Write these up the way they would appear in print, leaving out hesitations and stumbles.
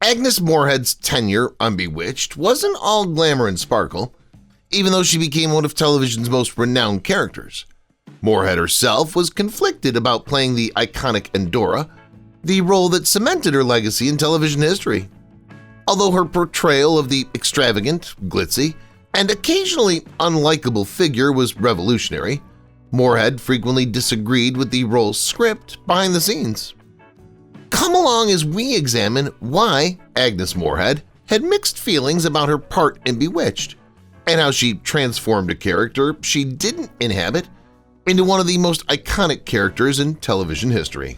Agnes Moorehead's tenure on Bewitched wasn't all glamour and sparkle, even though she became one of television's most renowned characters. Morehead herself was conflicted about playing the iconic Endora, the role that cemented her legacy in television history. Although her portrayal of the extravagant, glitzy, and occasionally unlikable figure was revolutionary, Morehead frequently disagreed with the role's script behind the scenes. Come along as we examine why Agnes Moorehead had mixed feelings about her part in Bewitched, and how she transformed a character she didn't inhabit into one of the most iconic characters in television history.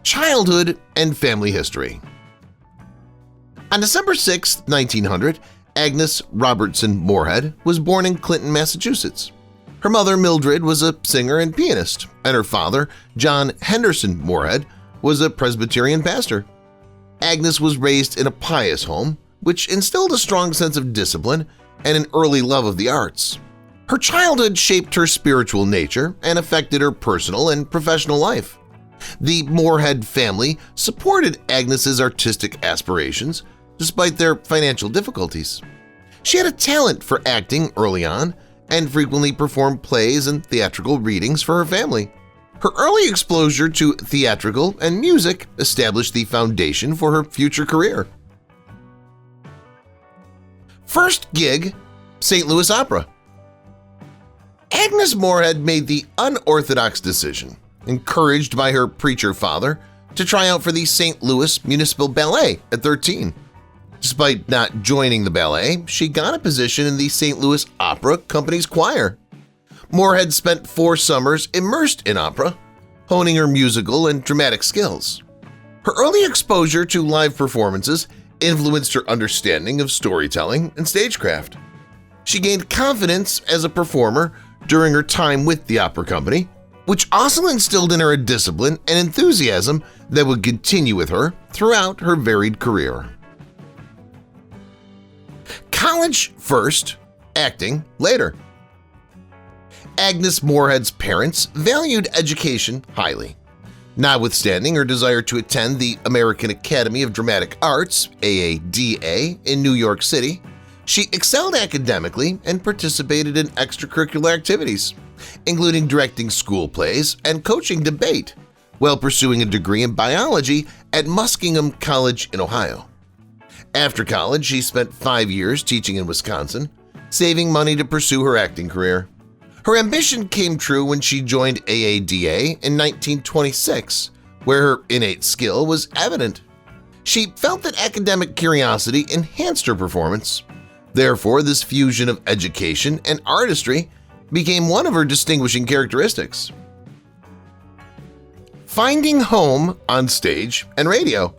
Childhood and family history. On December 6, 1900, Agnes Robertson Morehead was born in Clinton, Massachusetts. Her mother, Mildred, was a singer and pianist, and her father, John Henderson Morehead, was a Presbyterian pastor. Agnes was raised in a pious home, which instilled a strong sense of discipline and an early love of the arts. Her childhood shaped her spiritual nature and affected her personal and professional life. The Morehead family supported Agnes's artistic aspirations despite their financial difficulties. She had a talent for acting early on and frequently performed plays and theatrical readings for her family. Her early exposure to theatrical and music established the foundation for her future career. First gig, St. Louis Opera. Agnes Moorehead made the unorthodox decision, encouraged by her preacher father, to try out for the St. Louis Municipal Ballet at 13. Despite not joining the ballet, she got a position in the St. Louis Opera Company's choir. Moorehead spent 4 summers immersed in opera, honing her musical and dramatic skills. Her early exposure to live performances influenced her understanding of storytelling and stagecraft. She gained confidence as a performer during her time with the opera company, which also instilled in her a discipline and enthusiasm that would continue with her throughout her varied career. College first, acting later. Agnes Moorehead's parents valued education highly. Notwithstanding her desire to attend the American Academy of Dramatic Arts, AADA, in New York City, she excelled academically and participated in extracurricular activities, including directing school plays and coaching debate, while pursuing a degree in biology at Muskingum College in Ohio. After college, she spent 5 years teaching in Wisconsin, saving money to pursue her acting career. Her ambition came true when she joined AADA in 1926, where her innate skill was evident. She felt that academic curiosity enhanced her performance. Therefore, this fusion of education and artistry became one of her distinguishing characteristics. Finding home on stage and radio.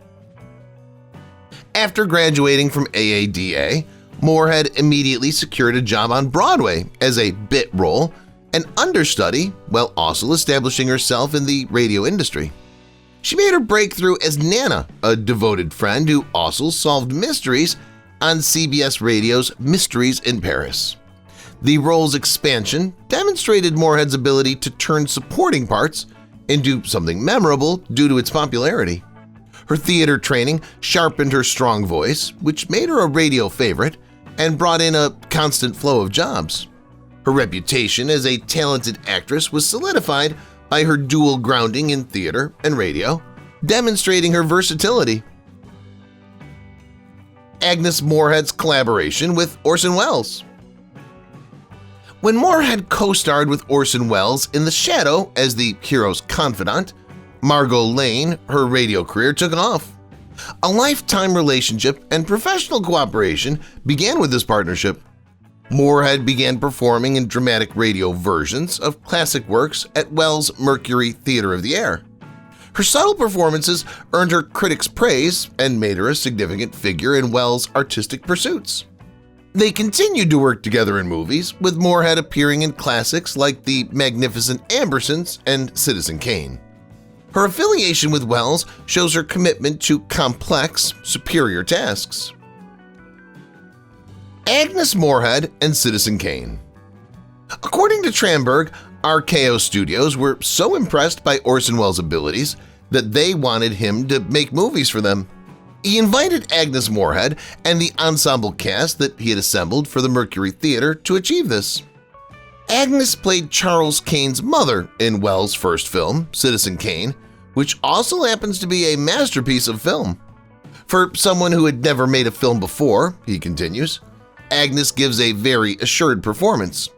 After graduating from AADA, Morehead immediately secured a job on Broadway as a bit role and understudy while also establishing herself in the radio industry. She made her breakthrough as Nana, a devoted friend who also solved mysteries on CBS Radio's Mysteries in Paris. The role's expansion demonstrated Morehead's ability to turn supporting parts into something memorable due to its popularity. Her theater training sharpened her strong voice, which made her a radio favorite and brought in a constant flow of jobs. Her reputation as a talented actress was solidified by her dual grounding in theater and radio, demonstrating her versatility. Agnes Moorehead's collaboration with Orson Wells. When Morehead co-starred with Orson Wells in The Shadow as the hero's confidant, Margot Lane, her radio career took off. A lifetime relationship and professional cooperation began with this partnership. Morehead began performing in dramatic radio versions of classic works at Wells' Mercury Theater of the Air. Her subtle performances earned her critics' praise and made her a significant figure in Wells' artistic pursuits. They continued to work together in movies, with Morehead appearing in classics like The Magnificent Ambersons and Citizen Kane. Her affiliation with Wells shows her commitment to complex, superior tasks. Agnes Moorehead and Citizen Kane. According to Tramberg, RKO Studios were so impressed by Orson Welles' abilities that they wanted him to make movies for them. He invited Agnes Moorehead and the ensemble cast that he had assembled for the Mercury Theater to achieve this. Agnes played Charles Kane's mother in Wells' first film, Citizen Kane, which also happens to be a masterpiece of film. For someone who had never made a film before, he continues, Agnes gives a very assured performance.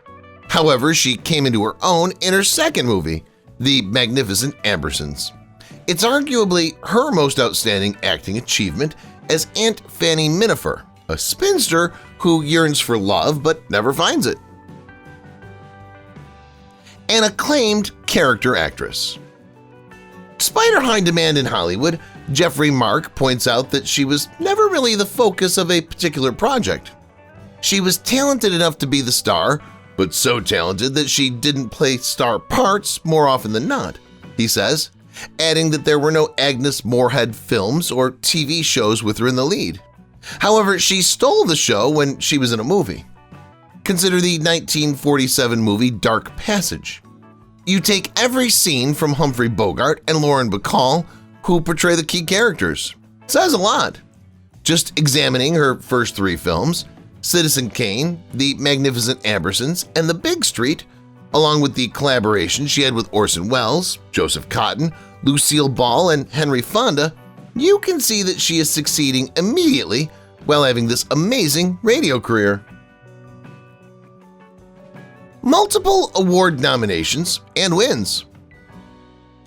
However, she came into her own in her second movie, The Magnificent Ambersons. It's arguably her most outstanding acting achievement as Aunt Fanny Minifer, a spinster who yearns for love but never finds it. An acclaimed character actress. Despite her high demand in Hollywood, Jeffrey Mark points out that she was never really the focus of a particular project. She was talented enough to be the star, but so talented that she didn't play star parts more often than not, he says, adding that there were no Agnes Moorehead films or TV shows with her in the lead. However, she stole the show when she was in a movie. Consider the 1947 movie Dark Passage. You take every scene from Humphrey Bogart and Lauren Bacall, who portray the key characters. It says a lot. Just examining her first three films, Citizen Kane, The Magnificent Ambersons, and The Big Street, along with the collaboration she had with Orson Wells, Joseph Cotten, Lucille Ball, and Henry Fonda, you can see that she is succeeding immediately while having this amazing radio career. Multiple award nominations and wins.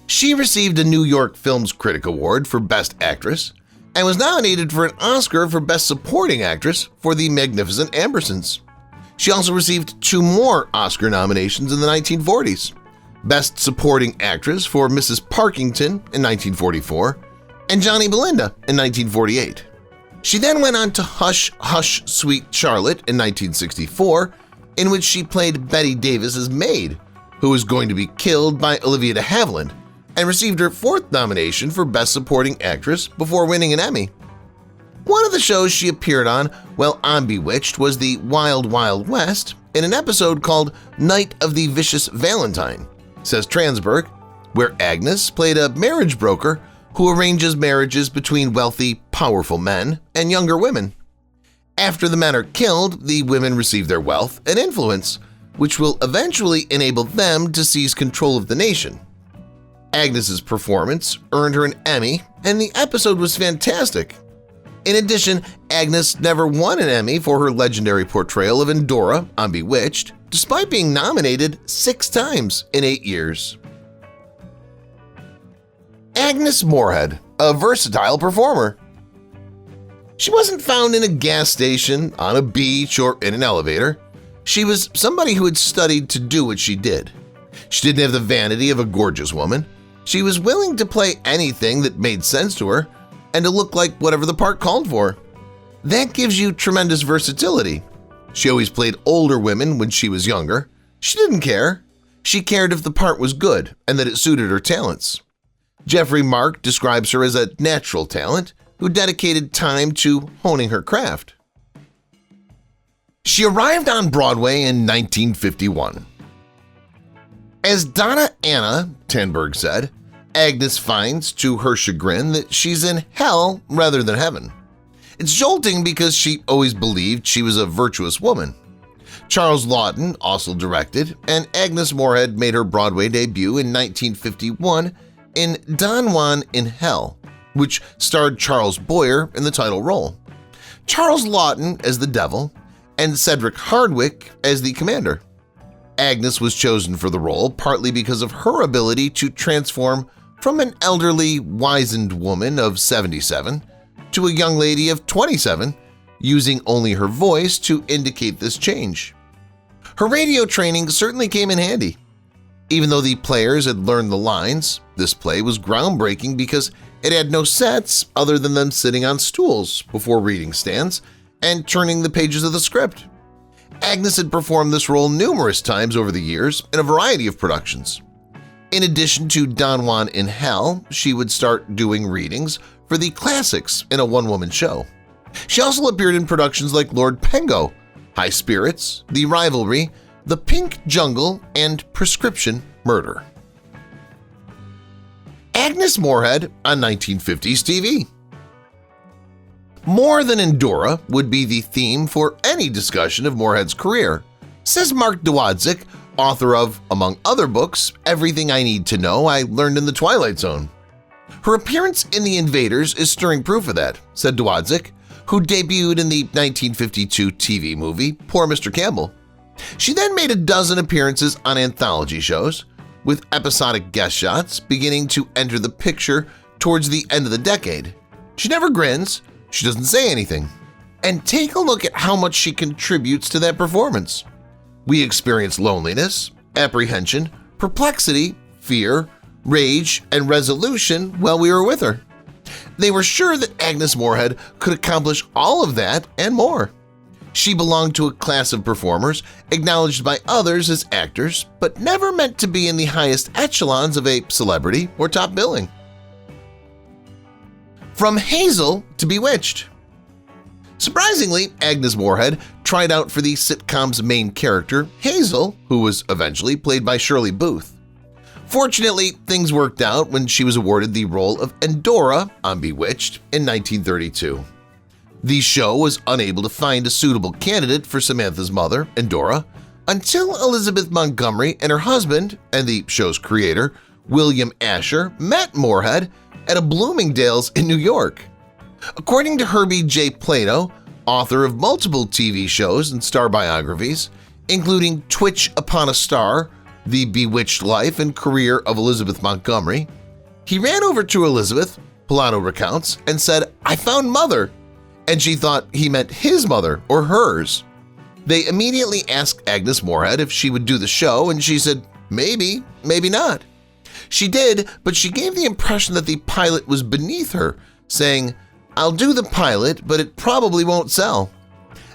She received a New York Films Critic Award for Best Actress and was nominated for an Oscar for Best Supporting Actress for The Magnificent Ambersons. She also received 2 more Oscar nominations in the 1940s, Best Supporting Actress for Mrs. Parkington in 1944 and Johnny Belinda in 1948. She then went on to Hush, Hush, Sweet Charlotte in 1964, in which she played Betty Davis's maid, who was going to be killed by Olivia de Havilland, and received her 4th nomination for Best Supporting Actress before winning an Emmy. One of the shows she appeared on while on Bewitched was the Wild Wild West in an episode called Night of the Vicious Valentine, says Transberg, where Agnes played a marriage broker who arranges marriages between wealthy, powerful men and younger women. After the men are killed, the women receive their wealth and influence, which will eventually enable them to seize control of the nation. Agnes's performance earned her an Emmy, and the episode was fantastic. In addition, Agnes never won an Emmy for her legendary portrayal of Endora on Bewitched, despite being nominated 6 times in 8 years. Agnes Moorehead, a versatile performer. She wasn't found in a gas station, on a beach, or in an elevator. She was somebody who had studied to do what she did. She didn't have the vanity of a gorgeous woman. She was willing to play anything that made sense to her and to look like whatever the part called for. That gives you tremendous versatility. She always played older women when she was younger. She didn't care. She cared if the part was good and that it suited her talents. Jeffrey Mark describes her as a natural talent who dedicated time to honing her craft. She arrived on Broadway in 1951. As Donna Anna, Tenberg said, Agnes finds, to her chagrin, that she's in hell rather than heaven. It's jolting because she always believed she was a virtuous woman. Charles Laughton also directed, and Agnes Moorehead made her Broadway debut in 1951 in Don Juan in Hell, which starred Charles Boyer in the title role, Charles Laughton as the devil, and Cedric Hardwicke as the commander. Agnes was chosen for the role partly because of her ability to transform from an elderly, wizened woman of 77 to a young lady of 27, using only her voice to indicate this change. Her radio training certainly came in handy. Even though the players had learned the lines, this play was groundbreaking because it had no sets other than them sitting on stools before reading stands and turning the pages of the script. Agnes had performed this role numerous times over the years in a variety of productions. In addition to Don Juan in Hell, she would start doing readings for the classics in a one-woman show. She also appeared in productions like Lord Pengo, High Spirits, The Rivalry, The Pink Jungle, and Prescription Murder. Agnes Moorehead on 1950s TV. More than Endora would be the theme for any discussion of Morehead's career, says Mark Dwodzak, author of, among other books, Everything I Need to Know I Learned in the Twilight Zone. Her appearance in The Invaders is stirring proof of that, said Dwodzak, who debuted in the 1952 TV movie Poor Mr. Campbell. She then made a dozen appearances on anthology shows, with episodic guest shots beginning to enter the picture towards the end of the decade. She never grins, she doesn't say anything. And take a look at how much she contributes to that performance. We experience loneliness, apprehension, perplexity, fear, rage, and resolution while we were with her. They were sure that Agnes Moorehead could accomplish all of that and more. She belonged to a class of performers acknowledged by others as actors, but never meant to be in the highest echelons of a celebrity or top billing. From Hazel to Bewitched. Surprisingly, Agnes Moorehead tried out for the sitcom's main character, Hazel, who was eventually played by Shirley Booth. Fortunately, things worked out when she was awarded the role of Endora on Bewitched in 1932. The show was unable to find a suitable candidate for Samantha's mother, Endora, until Elizabeth Montgomery and her husband, and the show's creator, William Asher, met Morehead at a Bloomingdale's in New York. According to Herbie J. Plato, author of multiple TV shows and star biographies, including Twitch Upon a Star, The Bewitched Life and Career of Elizabeth Montgomery, he ran over to Elizabeth, Plato recounts, and said, "I found Mother," and she thought he meant his mother or hers. They immediately asked Agnes Moorehead if she would do the show, and she said, "Maybe, maybe not." She did, but she gave the impression that the pilot was beneath her, saying, "I'll do the pilot, but it probably won't sell."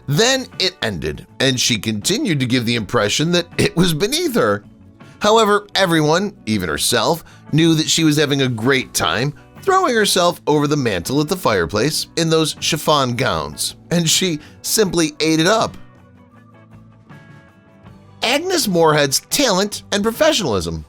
Then it ended, and she continued to give the impression that it was beneath her. However, everyone, even herself, knew that she was having a great time throwing herself over the mantel at the fireplace in those chiffon gowns, and she simply ate it up. Agnes Moorehead's talent and professionalism.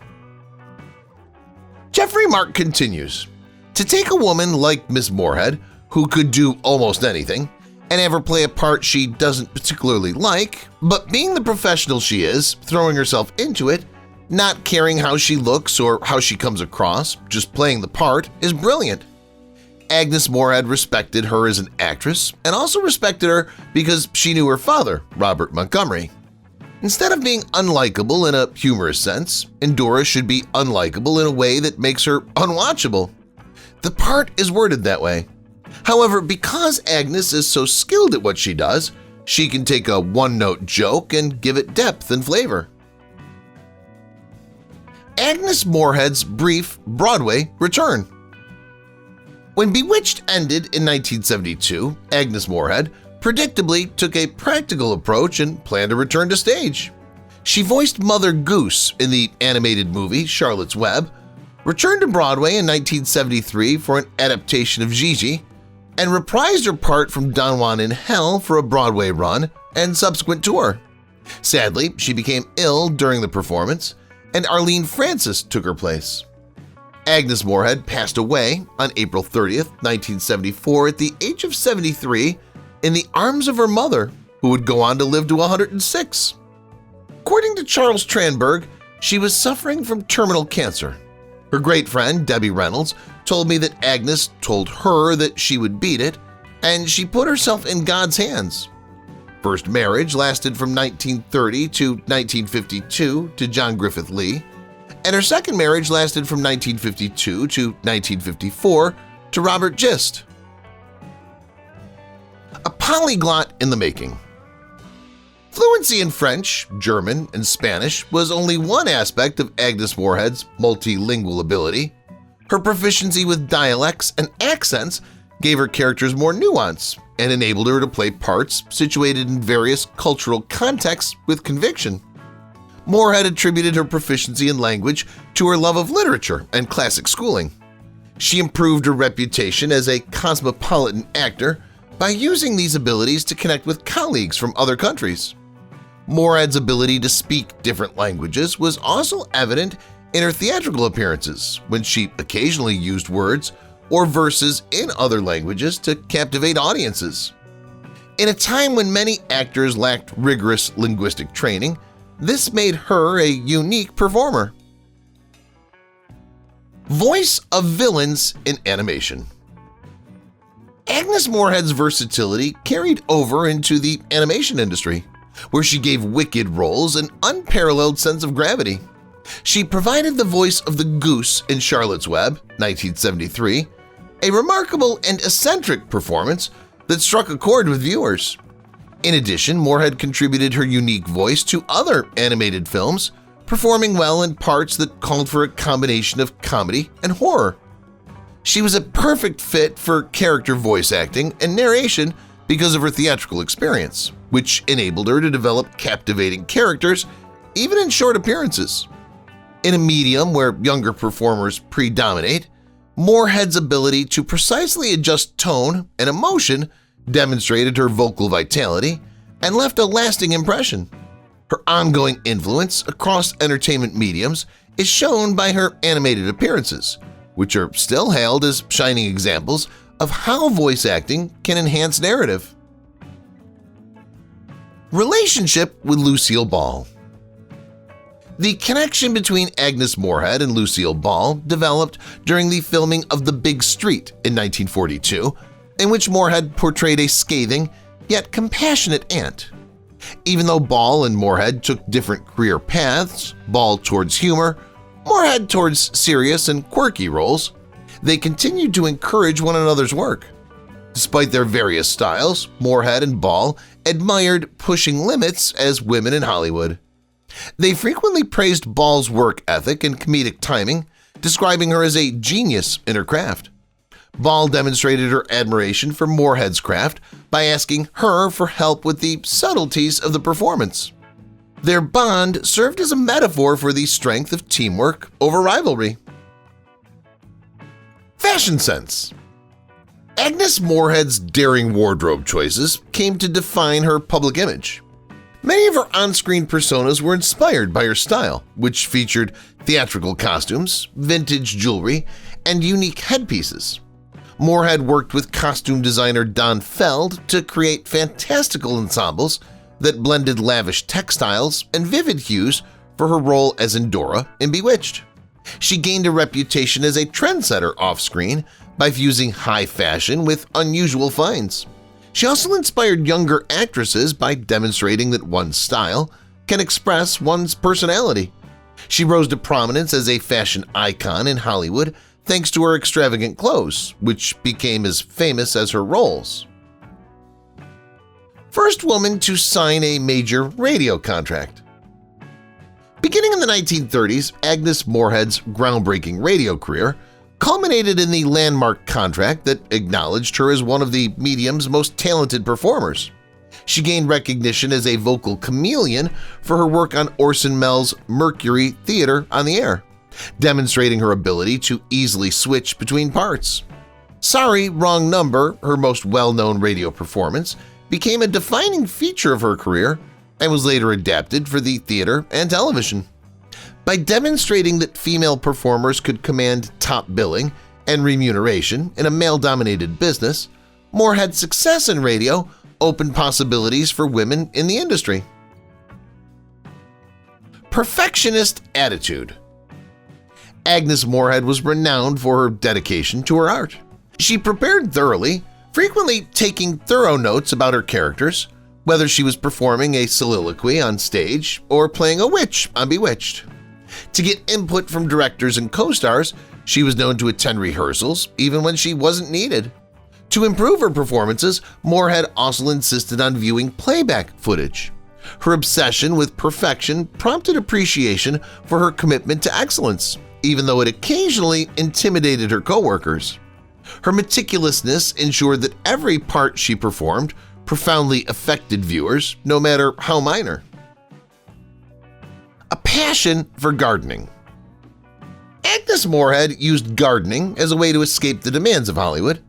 Jeffrey Mark continues, "To take a woman like Miss Morehead, who could do almost anything, and have her play a part she doesn't particularly like, but being the professional she is, throwing herself into it, not caring how she looks or how she comes across, just playing the part, is brilliant." Agnes Moorehead respected her as an actress and also respected her because she knew her father, Robert Montgomery. Instead of being unlikable in a humorous sense, Endora should be unlikable in a way that makes her unwatchable. The part is worded that way. However, because Agnes is so skilled at what she does, she can take a one-note joke and give it depth and flavor. Agnes Moorehead's brief Broadway return. When Bewitched ended in 1972, Agnes Moorehead predictably took a practical approach and planned to return to stage. She voiced Mother Goose in the animated movie Charlotte's Web, returned to Broadway in 1973 for an adaptation of Gigi, and reprised her part from Don Juan in Hell for a Broadway run and subsequent tour. Sadly, she became ill during the performance, and Arlene Francis took her place. Agnes Moorehead passed away on April 30th, 1974 at the age of 73 in the arms of her mother, who would go on to live to 106. According to Charles Tranberg, she was suffering from terminal cancer. Her great friend, Debbie Reynolds, told me that Agnes told her that she would beat it, and she put herself in God's hands. First marriage lasted from 1930 to 1952 to John Griffith Lee, and her second marriage lasted from 1952 to 1954 to Robert Gist. A polyglot in the making. Fluency in French, German, and Spanish was only one aspect of Agnes Moorehead's multilingual ability. Her proficiency with dialects and accents gave her characters more nuance and enabled her to play parts situated in various cultural contexts with conviction. Morehead attributed her proficiency in language to her love of literature and classic schooling. She improved her reputation as a cosmopolitan actor by using these abilities to connect with colleagues from other countries. Morehead's ability to speak different languages was also evident in her theatrical appearances when she occasionally used words or verses in other languages to captivate audiences. In a time when many actors lacked rigorous linguistic training, this made her a unique performer. Voice of villains in animation. Agnes Moorehead's versatility carried over into the animation industry, where she gave wicked roles an unparalleled sense of gravity. She provided the voice of the Goose in Charlotte's Web, 1973, a remarkable and eccentric performance that struck a chord with viewers. In addition, Morehead contributed her unique voice to other animated films, performing well in parts that called for a combination of comedy and horror. She was a perfect fit for character voice acting and narration because of her theatrical experience, which enabled her to develop captivating characters even in short appearances. In a medium where younger performers predominate, Morehead's ability to precisely adjust tone and emotion demonstrated her vocal vitality and left a lasting impression. Her ongoing influence across entertainment mediums is shown by her animated appearances, which are still hailed as shining examples of how voice acting can enhance narrative. Relationship with Lucille Ball. The connection between Agnes Moorehead and Lucille Ball developed during the filming of The Big Street in 1942, in which Morehead portrayed a scathing yet compassionate aunt. Even though Ball and Morehead took different career paths, Ball towards humor, Morehead towards serious and quirky roles, they continued to encourage one another's work. Despite their various styles, Morehead and Ball admired pushing limits as women in Hollywood. They frequently praised Ball's work ethic and comedic timing, describing her as a genius in her craft. Ball demonstrated her admiration for Morehead's craft by asking her for help with the subtleties of the performance. Their bond served as a metaphor for the strength of teamwork over rivalry. Fashion sense. Agnes Moorehead's daring wardrobe choices came to define her public image. Many of her on-screen personas were inspired by her style, which featured theatrical costumes, vintage jewelry, and unique headpieces. Morehead worked with costume designer Don Feld to create fantastical ensembles that blended lavish textiles and vivid hues for her role as Endora in Bewitched. She gained a reputation as a trendsetter off-screen by fusing high fashion with unusual finds. She also inspired younger actresses by demonstrating that one's style can express one's personality. She rose to prominence as a fashion icon in Hollywood thanks to her extravagant clothes, which became as famous as her roles. First woman to sign a major radio contract. Beginning in the 1930s, Agnes Moorehead's groundbreaking radio career culminated in the landmark contract that acknowledged her as one of the medium's most talented performers. She gained recognition as a vocal chameleon for her work on Orson Welles' Mercury Theater on the Air, demonstrating her ability to easily switch between parts. Sorry, Wrong Number, her most well-known radio performance, became a defining feature of her career and was later adapted for the theater and television. By demonstrating that female performers could command top billing and remuneration in a male-dominated business, Morehead's success in radio opened possibilities for women in the industry. Perfectionist Attitude. Agnes Moorehead was renowned for her dedication to her art. She prepared thoroughly, frequently taking thorough notes about her characters, whether she was performing a soliloquy on stage or playing a witch on Bewitched. To get input from directors and co-stars, she was known to attend rehearsals even when she wasn't needed. To improve her performances, Morehead also insisted on viewing playback footage. Her obsession with perfection prompted appreciation for her commitment to excellence, even though it occasionally intimidated her coworkers. Her meticulousness ensured that every part she performed profoundly affected viewers, no matter how minor. A passion for gardening. Agnes Moorehead used gardening as a way to escape the demands of Hollywood.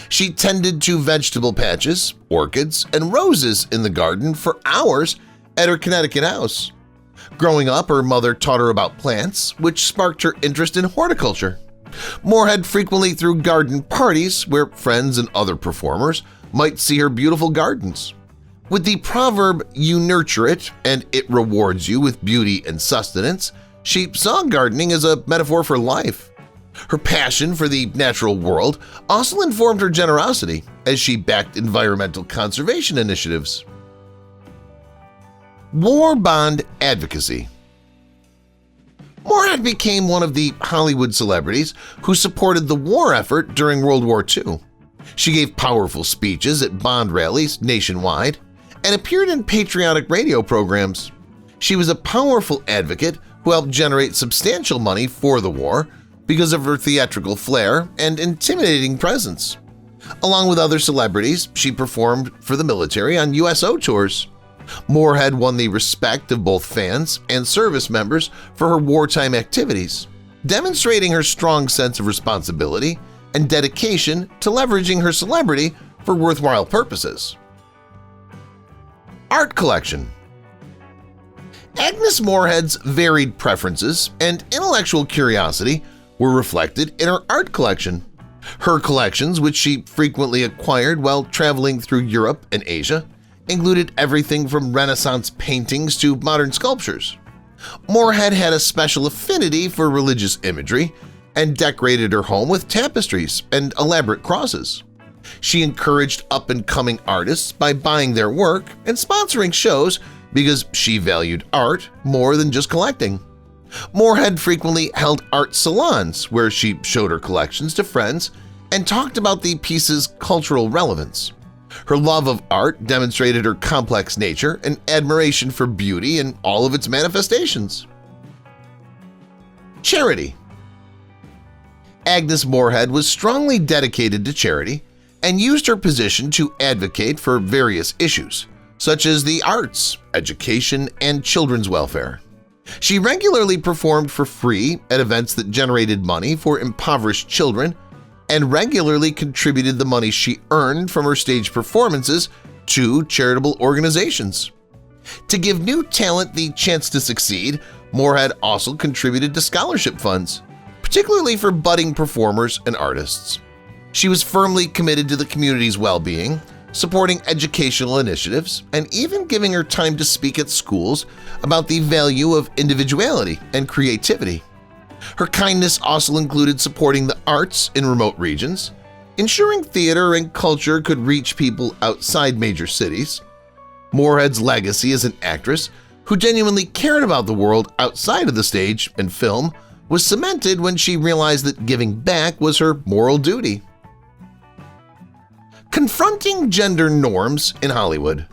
She tended to vegetable patches, orchids, and roses in the garden for hours at her Connecticut house. Growing up, her mother taught her about plants, which sparked her interest in horticulture. Moorehead frequently threw garden parties where friends and other performers might see her beautiful gardens. With the proverb, "You nurture it and it rewards you with beauty and sustenance," she saw gardening as a metaphor for life. Her passion for the natural world also informed her generosity as she backed environmental conservation initiatives. War Bond Advocacy. Morehead became one of the Hollywood celebrities who supported the war effort during World War II. She gave powerful speeches at Bond rallies nationwide and appeared in patriotic radio programs. She was a powerful advocate who helped generate substantial money for the war because of her theatrical flair and intimidating presence. Along with other celebrities, she performed for the military on USO tours. Morehead won the respect of both fans and service members for her wartime activities, demonstrating her strong sense of responsibility and dedication to leveraging her celebrity for worthwhile purposes. Art collection. Agnes Moorehead's varied preferences and intellectual curiosity were reflected in her art collection. Her collections, which she frequently acquired while traveling through Europe and Asia, included everything from Renaissance paintings to modern sculptures. Morehead had a special affinity for religious imagery and decorated her home with tapestries and elaborate crosses. She encouraged up-and-coming artists by buying their work and sponsoring shows because she valued art more than just collecting. Morehead frequently held art salons where she showed her collections to friends and talked about the piece's cultural relevance. Her love of art demonstrated her complex nature and admiration for beauty in all of its manifestations. Charity. Agnes Moorehead was strongly dedicated to charity and used her position to advocate for various issues, such as the arts, education, and children's welfare. She regularly performed for free at events that generated money for impoverished children and regularly contributed the money she earned from her stage performances to charitable organizations. To give new talent the chance to succeed, Morehead also contributed to scholarship funds, particularly for budding performers and artists. She was firmly committed to the community's well-being, supporting educational initiatives, and even giving her time to speak at schools about the value of individuality and creativity. Her kindness also included supporting the arts in remote regions, ensuring theater and culture could reach people outside major cities. Morehead's legacy as an actress who genuinely cared about the world outside of the stage and film was cemented when she realized that giving back was her moral duty. Confronting gender norms in Hollywood.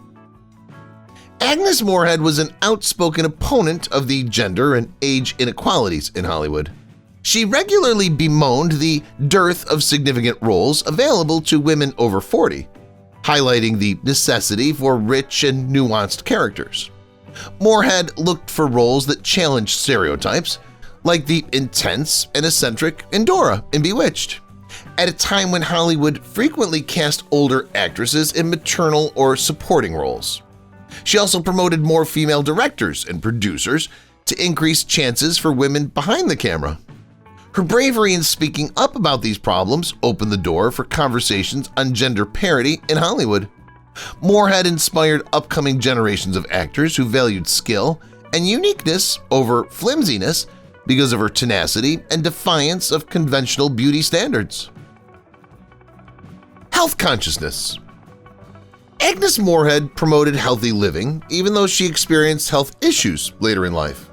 Agnes Moorehead was an outspoken opponent of the gender and age inequalities in Hollywood. She regularly bemoaned the dearth of significant roles available to women over 40, highlighting the necessity for rich and nuanced characters. Moorehead looked for roles that challenged stereotypes, like the intense and eccentric Endora in Bewitched, at a time when Hollywood frequently cast older actresses in maternal or supporting roles. She also promoted more female directors and producers to increase chances for women behind the camera. Her bravery in speaking up about these problems opened the door for conversations on gender parity in Hollywood. Moorehead inspired upcoming generations of actors who valued skill and uniqueness over flimsiness because of her tenacity and defiance of conventional beauty standards. Health consciousness. Agnes Moorehead promoted healthy living even though she experienced health issues later in life.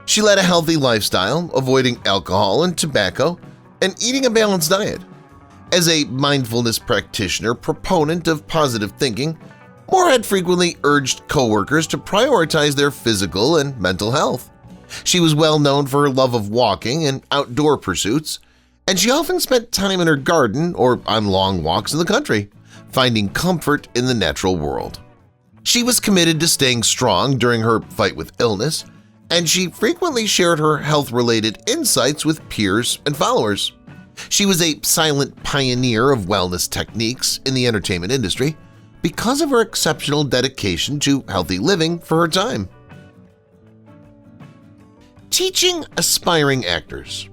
She led a healthy lifestyle, avoiding alcohol and tobacco and eating a balanced diet. As a mindfulness practitioner proponent of positive thinking, Moorehead frequently urged coworkers to prioritize their physical and mental health. She was well known for her love of walking and outdoor pursuits, and she often spent time in her garden or on long walks in the country, finding comfort in the natural world. She was committed to staying strong during her fight with illness, and she frequently shared her health-related insights with peers and followers. She was a silent pioneer of wellness techniques in the entertainment industry because of her exceptional dedication to healthy living for her time. Teaching aspiring actors.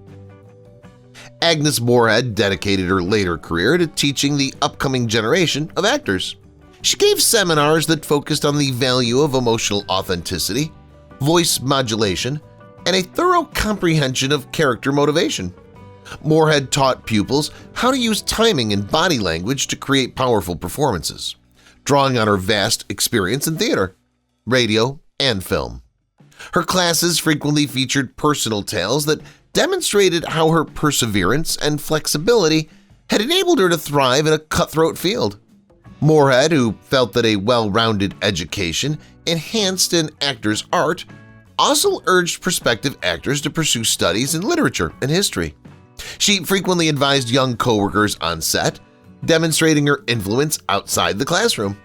Agnes Moorehead dedicated her later career to teaching the upcoming generation of actors. She gave seminars that focused on the value of emotional authenticity, voice modulation, and a thorough comprehension of character motivation. Morehead taught pupils how to use timing and body language to create powerful performances, drawing on her vast experience in theater, radio, and film. Her classes frequently featured personal tales that demonstrated how her perseverance and flexibility had enabled her to thrive in a cutthroat field. Morehead, who felt that a well-rounded education enhanced an actor's art, also urged prospective actors to pursue studies in literature and history. She frequently advised young coworkers on set, demonstrating her influence outside the classroom.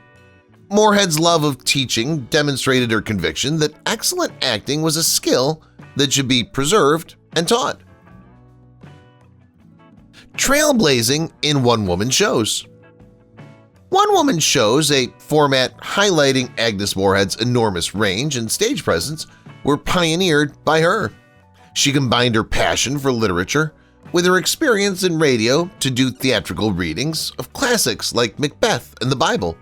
Morehead's love of teaching demonstrated her conviction that excellent acting was a skill that should be preserved and taught. Trailblazing in one-woman shows. One-woman shows, a format highlighting Agnes Moorehead's enormous range and stage presence, were pioneered by her. She combined her passion for literature with her experience in radio to do theatrical readings of classics like Macbeth and the Bible.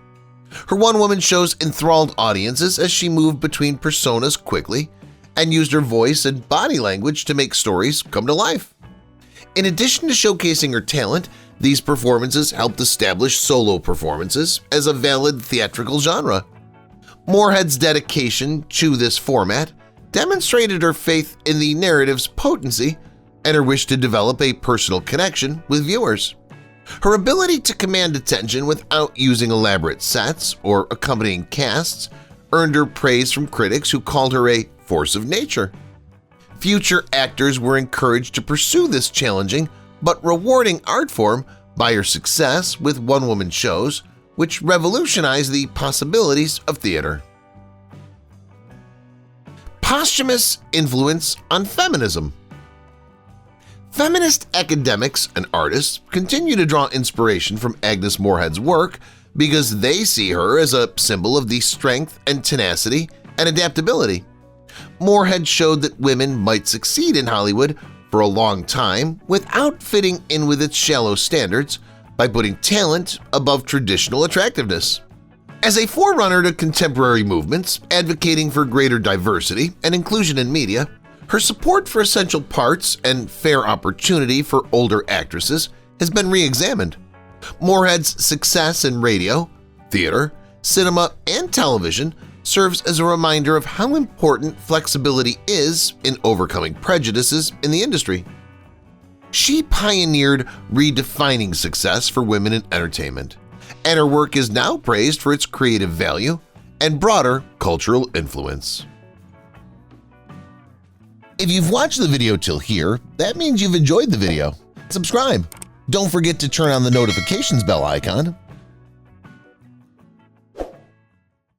Her one-woman shows enthralled audiences as she moved between personas quickly and used her voice and body language to make stories come to life. In addition to showcasing her talent, these performances helped establish solo performances as a valid theatrical genre. Morehead's dedication to this format demonstrated her faith in the narrative's potency and her wish to develop a personal connection with viewers. Her ability to command attention without using elaborate sets or accompanying casts earned her praise from critics who called her a force of nature. Future actors were encouraged to pursue this challenging but rewarding art form by her success with one-woman shows, which revolutionized the possibilities of theater. Posthumous influence on feminism. Feminist academics and artists continue to draw inspiration from Agnes Moorehead's work because they see her as a symbol of the strength and tenacity and adaptability. Morehead showed that women might succeed in Hollywood for a long time without fitting in with its shallow standards by putting talent above traditional attractiveness. As a forerunner to contemporary movements advocating for greater diversity and inclusion in media, her support for essential parts and fair opportunity for older actresses has been re-examined. Morehead's success in radio, theater, cinema, and television serves as a reminder of how important flexibility is in overcoming prejudices in the industry. She pioneered redefining success for women in entertainment, and her work is now praised for its creative value and broader cultural influence. If you've watched the video till here, that means you've enjoyed the video. Subscribe. Don't forget to turn on the notifications bell icon